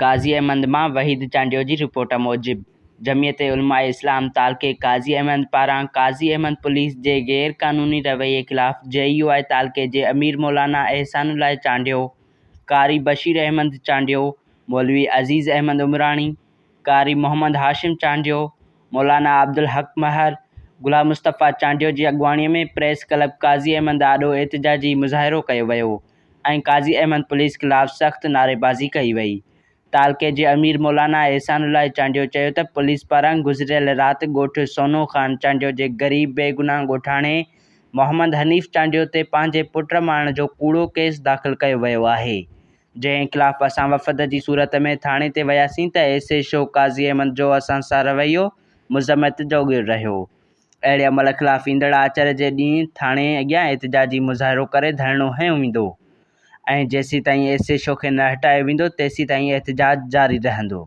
काज़ी अहमद मां वहीद चांडियो जी रिपोर्ट मूजिब जमियत उलमा इस्लाम तालके काज़ी अहमद पारां काज़ी अहमद पुलिस जे गैर क़ानूनी रवैये ख़िलाफ़ JUI तालके जे अमीर मौलाना एहसानुल्लाह चांडियो, कारी बशीर अहमद चांडियो, मौलवी अज़ीज़ अहमद उमरानी, कारी मोहम्मद हाशिम चांडियो, मौलाना अब्दुल हक महर, गुलाम मुस्तफ़ा चांडियो जी अॻुवाणीअ में प्रेस क्लब काज़ी अहमद आॾो एहतिजाजी मुज़ाहिरो कयो वियो ऐं काज़ी अहमद पुलिस ख़िलाफ़ सख़्त नारेबाज़ी कई वई। तालके जे अमीर मौलाना एहसानुल्लाह चांडियो चयो त पुलिस पारां गुज़िरियल राति ॻोठु सोनो ख़ान चांडियो जे ग़रीब बेगुनाह ॻोठाणे मोहम्मद हनीफ़ चांडियो ते पंहिंजे पुट मारण जो कूड़ो केस दाख़िल कयो वियो आहे, जंहिं ख़िलाफ़ असां वफ़द जी सूरत में थाणे ते वियासीं त SHO काज़ी अहमद जो असां सां रवैयो मुज़म्मत जोॻियो रहियो। अहिड़े अमल ख़िलाफ़ ईंदड़ आचर जे ॾींहुं थाणे अॻियां एहतिजाजी मुज़ाहिरो करे धरणो हंयो वेंदो ऐं जेसीं ताईं SHO खे न हटायो वेंदो तेसीं ताईं एहतिजाज जारी रहंदो।